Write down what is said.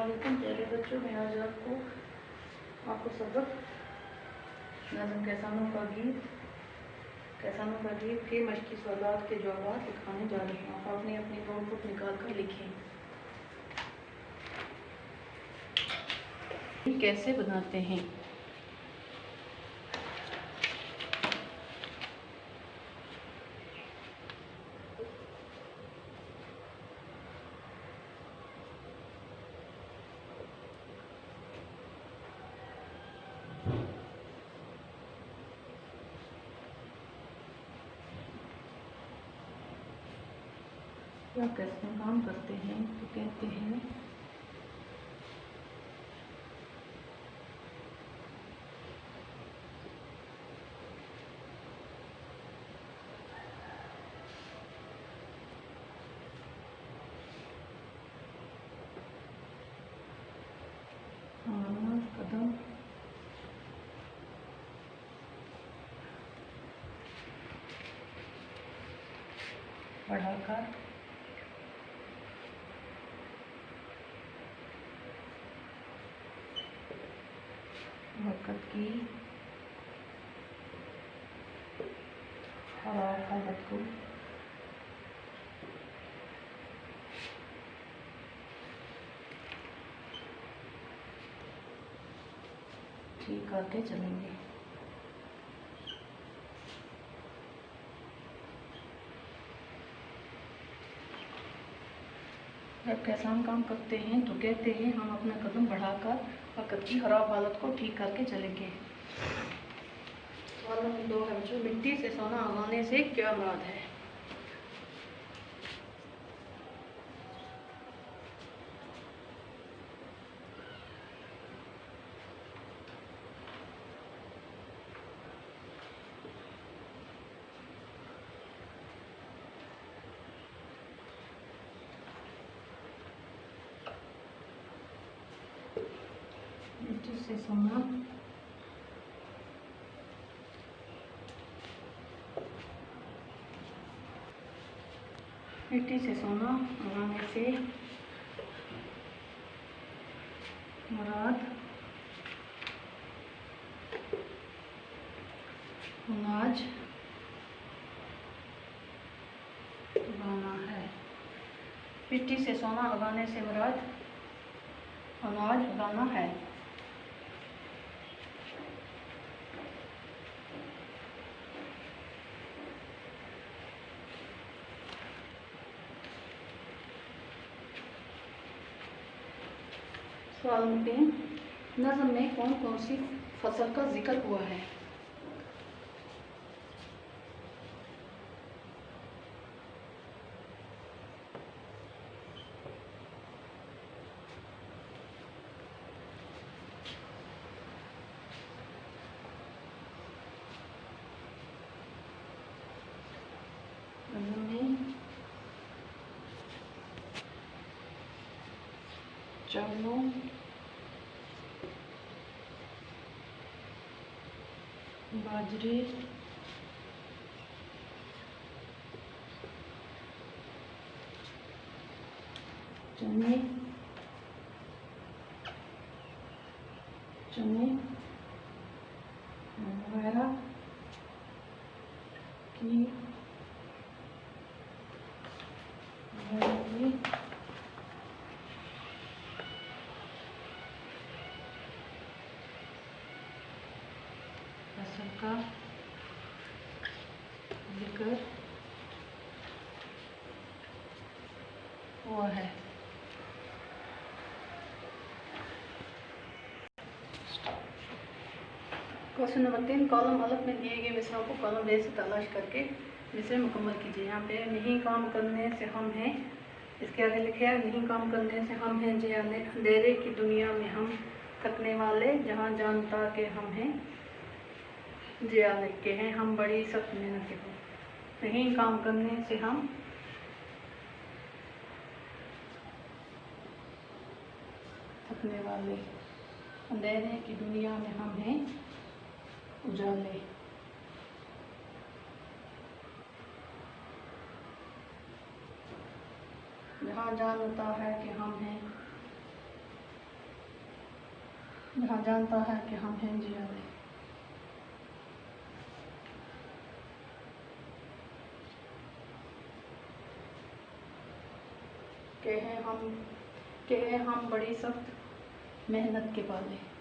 प्यारे बच्चों, मैं आज आपको सबक नज़म कैसानों का गीत के मशक़ी सवालात के जवाब लिखाने जा रही हूँ। आप अपनी अपनी नोटबुक निकाल कर लिखें। कैसे बनाते हैं? क्या कैसे काम करते हैं तो कहते हैं कदम बढ़ाकर वक़्त की खराब हालत को ठीक करके चलेंगे। जब किसान काम करते हैं तो कहते हैं हम अपना कदम बढ़ाकर वक़्त की खराब हालत को ठीक करके चलेंगे। सवाल नंबर 2 है बच्चों, मिट्टी से सोना उगाने से क्या मुराद है? मिट्टी से सोना उगाने से मुराद अनाज उगाना है। मिट्टी से सोना उगाने से मुराद अनाज उगाना है। सवाल नंबर 3, नज़म में कौन कौन सी फसल का जिक्र हुआ है? नज़म में चावलों, बाजरे, चने वगैरह की फसल का जिक्र हुआ है। क्वेश्चन नंबर 3, कॉलम अलग में दिए गए मिसरों को कॉलम ए से तलाश करके मिसरे मुकम्मल कीजिए। यहाँ पे नहीं काम करने से हम हैं, इसके आगे लिखे है नहीं काम करने से हम हैं जे अंधेरे की दुनिया में हम थकने वाले, जहाँ जानता के हम हैं जे आने के हैं हम बड़ी सख्त मेहनत के। नहीं काम करने से हम थकने वाले, अंधेरे की दुनिया में हम हैं उजाले। जहाँ जानता है कि हम हैं जहाँ जानता है कि हम हैं जिया ने। के हैं हम बड़ी सख्त मेहनत के पाले।